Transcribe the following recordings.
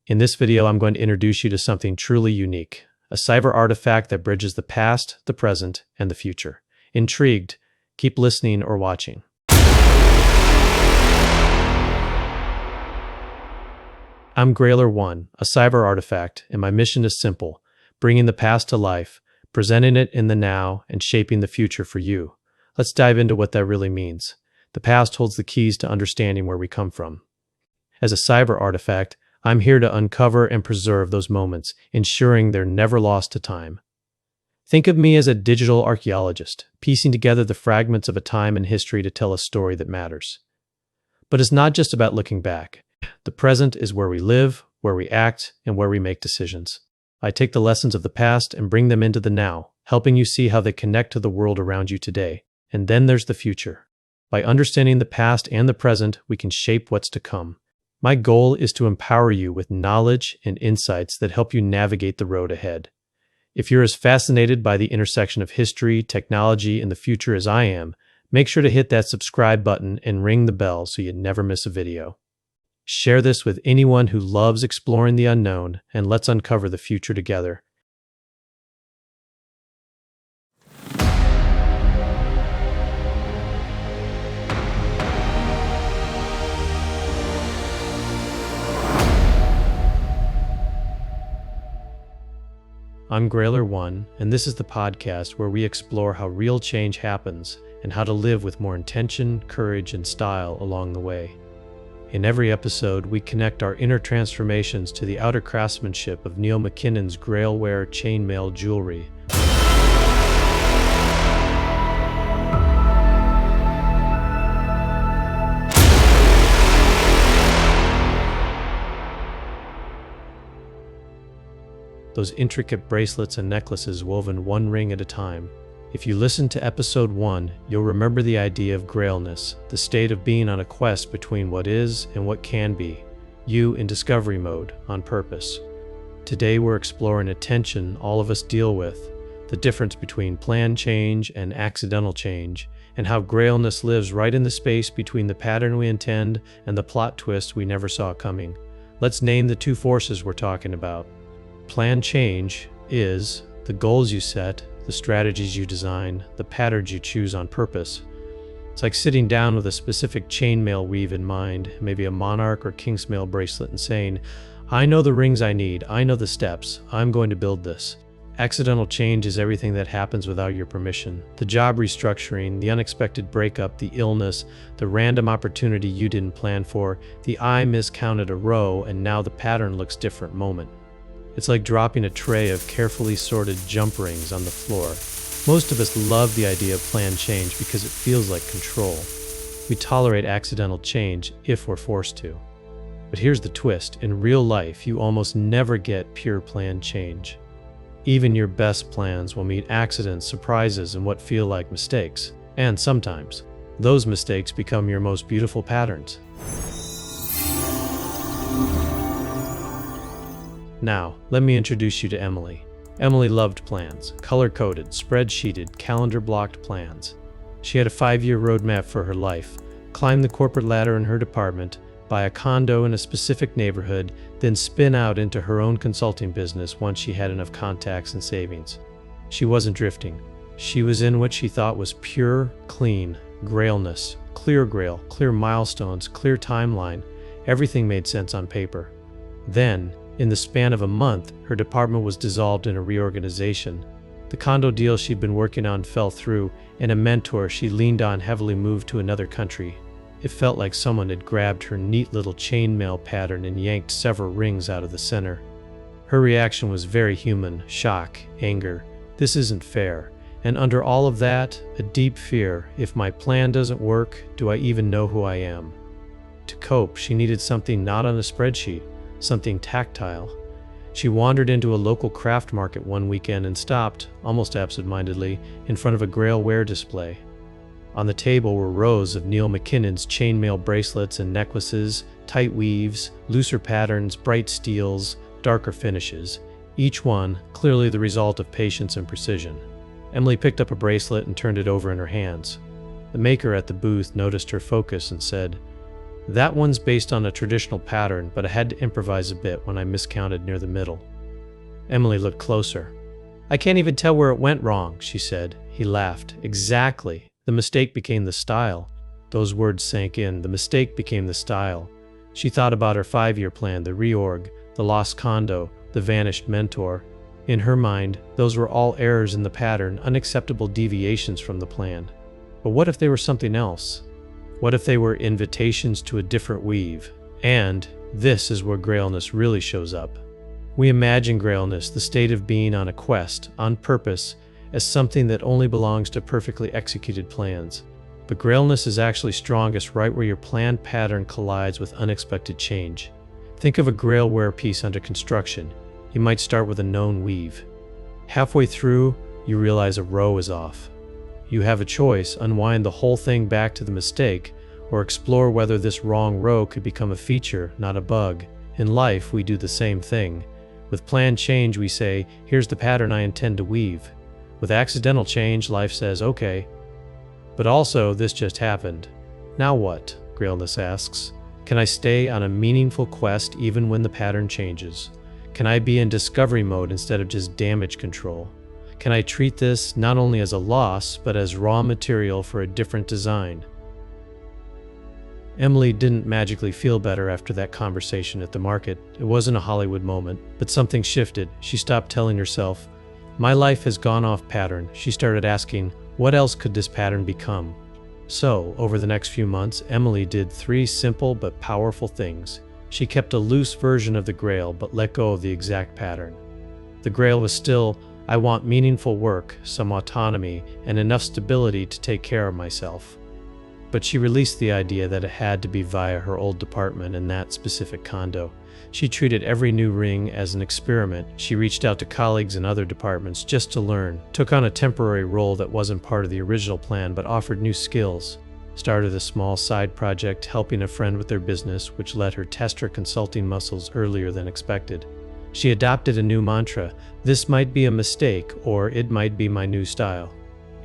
In this video, I'm going to introduce you to something truly unique, a cyber artifact that bridges the past, the present, and the future. Intrigued? Keep listening or watching. I'm Grailer 1, a cyber artifact, and my mission is simple: bringing the past to life, presenting it in the now, and shaping the future for you. Let's dive into what that really means. The past holds the keys to understanding where we come from. As a cyber artifact, I'm here to uncover and preserve those moments, ensuring they're never lost to time. Think of me as a digital archaeologist, piecing together the fragments of a time in history to tell a story that matters. But it's not just about looking back. The present is where we live, where we act, and where we make decisions. I take the lessons of the past and bring them into the now, helping you see how they connect to the world around you today. And then there's the future. By understanding the past and the present, we can shape what's to come. My goal is to empower you with knowledge and insights that help you navigate the road ahead. If you're as fascinated by the intersection of history, technology, and the future as I am, make sure to hit that subscribe button and ring the bell so you never miss a video. Share this with anyone who loves exploring the unknown, and let's uncover the future together. I'm Grailer 1, and this is the podcast where we explore how real change happens and how to live with more intention, courage, and style along the way. In every episode, we connect our inner transformations to the outer craftsmanship of Neil MacKinnon's Grailware chainmail jewelry. Those intricate bracelets and necklaces woven one ring at a time. If you listen to episode 1, you'll remember the idea of grailness, the state of being on a quest between what is and what can be, you in discovery mode, on purpose. Today we're exploring a tension all of us deal with, the difference between planned change and accidental change, and how grailness lives right in the space between the pattern we intend and the plot twist we never saw coming. Let's name the two forces we're talking about. Planned change is the goals you set, the strategies you design, the patterns you choose on purpose. It's like sitting down with a specific chainmail weave in mind, maybe a monarch or kingsmail bracelet, and saying, I know the rings I need, I know the steps, I'm going to build this. Accidental change is everything that happens without your permission. The job restructuring, the unexpected breakup, the illness, the random opportunity you didn't plan for, the I miscounted a row and now the pattern looks different moment. It's like dropping a tray of carefully sorted jump rings on the floor. Most of us love the idea of planned change because it feels like control. We tolerate accidental change if we're forced to. But here's the twist. In real life, you almost never get pure planned change. Even your best plans will meet accidents, surprises, and what feel like mistakes. And sometimes, those mistakes become your most beautiful patterns. Now, let me introduce you to Emily. Emily loved plans, color-coded, spreadsheeted, calendar-blocked plans. She had a 5-year roadmap for her life, climb the corporate ladder in her department, buy a condo in a specific neighborhood, then spin out into her own consulting business once she had enough contacts and savings. She wasn't drifting. She was in what she thought was pure, clean, grailness, clear grail, clear milestones, clear timeline. Everything made sense on paper. Then, in the span of a month, her department was dissolved in a reorganization. The condo deal she'd been working on fell through, and a mentor she leaned on heavily moved to another country. It felt like someone had grabbed her neat little chainmail pattern and yanked several rings out of the center. Her reaction was very human: shock, anger. This isn't fair. And under all of that, a deep fear: if my plan doesn't work, do I even know who I am? To cope, she needed something not on a spreadsheet, something tactile. She wandered into a local craft market one weekend and stopped, almost absent-mindedly, in front of a Grailware display. On the table were rows of Neil MacKinnon's chainmail bracelets and necklaces, tight weaves, looser patterns, bright steels, darker finishes, each one clearly the result of patience and precision. Emily picked up a bracelet and turned it over in her hands. The maker at the booth noticed her focus and said, That one's based on a traditional pattern, but I had to improvise a bit when I miscounted near the middle. Emily looked closer. I can't even tell where it went wrong, she said. He laughed. Exactly. The mistake became the style. Those words sank in. The mistake became the style. She thought about her 5-year plan, the reorg, the lost condo, the vanished mentor. In her mind, those were all errors in the pattern, unacceptable deviations from the plan. But what if they were something else? What if they were invitations to a different weave? And this is where grailness really shows up. We imagine grailness, the state of being on a quest, on purpose, as something that only belongs to perfectly executed plans. But grailness is actually strongest right where your planned pattern collides with unexpected change. Think of a grailware piece under construction. You might start with a known weave. Halfway through, you realize a row is off. You have a choice: unwind the whole thing back to the mistake, or explore whether this wrong row could become a feature, not a bug. In life, we do the same thing. With planned change, we say, here's the pattern I intend to weave. With accidental change, life says, okay. But also, this just happened. Now what? Grailness asks. Can I stay on a meaningful quest even when the pattern changes? Can I be in discovery mode instead of just damage control? Can I treat this not only as a loss, but as raw material for a different design? Emily didn't magically feel better after that conversation at the market. It wasn't a Hollywood moment, but something shifted. She stopped telling herself, my life has gone off pattern. She started asking, what else could this pattern become? So, over the next few months, Emily did 3 simple but powerful things. She kept a loose version of the Grail, but let go of the exact pattern. The Grail was still, I want meaningful work, some autonomy, and enough stability to take care of myself. But she released the idea that it had to be via her old department in that specific condo. She treated every new ring as an experiment. She reached out to colleagues in other departments just to learn, took on a temporary role that wasn't part of the original plan but offered new skills, started a small side project helping a friend with their business, which let her test her consulting muscles earlier than expected. She adopted a new mantra: this might be a mistake, or it might be my new style.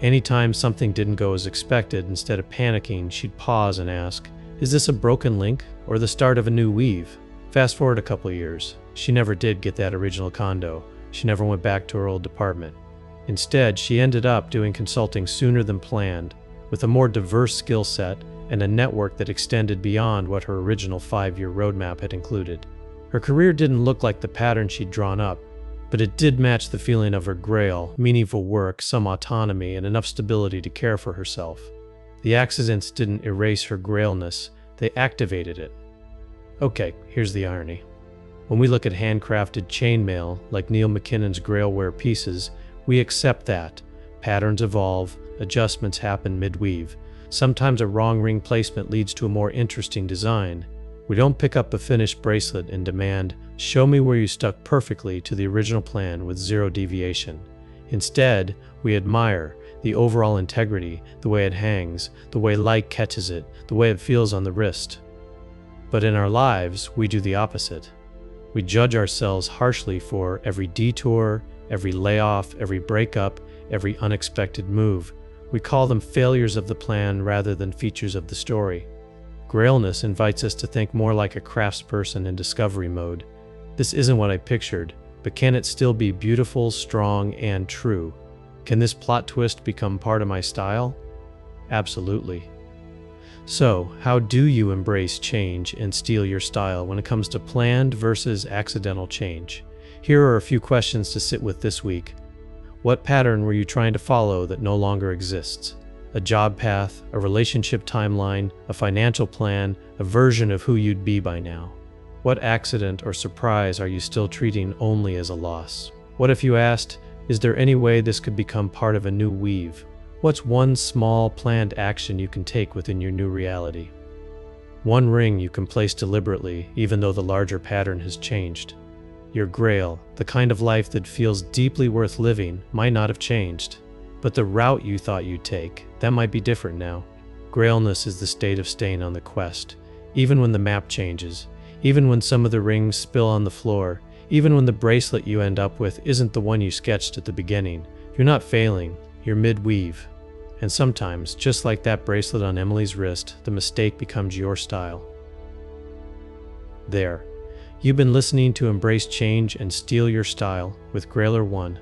Anytime something didn't go as expected, instead of panicking, she'd pause and ask, is this a broken link or the start of a new weave? Fast forward a couple of years. She never did get that original condo. She never went back to her old department. Instead, she ended up doing consulting sooner than planned, with a more diverse skill set and a network that extended beyond what her original 5-year roadmap had included. Her career didn't look like the pattern she'd drawn up, but it did match the feeling of her Grail: meaningful work, some autonomy, and enough stability to care for herself. The accidents didn't erase her Grailness, they activated it. Okay, here's the irony. When we look at handcrafted chainmail, like Neil MacKinnon's Grailware pieces, we accept that. Patterns evolve, adjustments happen mid-weave. Sometimes a wrong ring placement leads to a more interesting design. We don't pick up a finished bracelet and demand, show me where you stuck perfectly to the original plan with 0 deviation. Instead, we admire the overall integrity, the way it hangs, the way light catches it, the way it feels on the wrist. But in our lives, we do the opposite. We judge ourselves harshly for every detour, every layoff, every breakup, every unexpected move. We call them failures of the plan rather than features of the story. Grailness invites us to think more like a craftsperson in discovery mode. This isn't what I pictured, but can it still be beautiful, strong, and true? Can this plot twist become part of my style? Absolutely. So, how do you embrace change and steal your style when it comes to planned versus accidental change? Here are a few questions to sit with this week. What pattern were you trying to follow that no longer exists? A job path, a relationship timeline, a financial plan, a version of who you'd be by now? What accident or surprise are you still treating only as a loss? What if you asked, is there any way this could become part of a new weave? What's one small planned action you can take within your new reality? One ring you can place deliberately, even though the larger pattern has changed. Your Grail, the kind of life that feels deeply worth living, might not have changed. But the route you thought you'd take, that might be different now. Grailness is the state of staying on the quest, even when the map changes, even when some of the rings spill on the floor, even when the bracelet you end up with isn't the one you sketched at the beginning. You're not failing, you're mid-weave. And sometimes, just like that bracelet on Emily's wrist, the mistake becomes your style. There. You've been listening to Embrace Change and Steal Your Style with Grailer 1.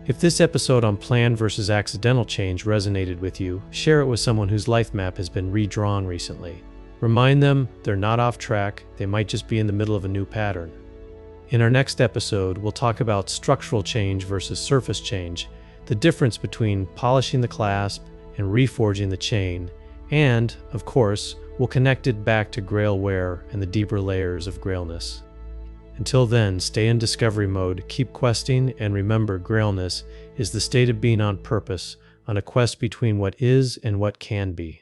If this episode on planned versus accidental change resonated with you, share it with someone whose life map has been redrawn recently. Remind them they're not off track, they might just be in the middle of a new pattern. In our next episode, we'll talk about structural change versus surface change, the difference between polishing the clasp and reforging the chain, and, of course, we'll connect it back to Grail wear and the deeper layers of Grailness. Until then, stay in discovery mode, keep questing, and remember, Grailness is the state of being on purpose, on a quest between what is and what can be.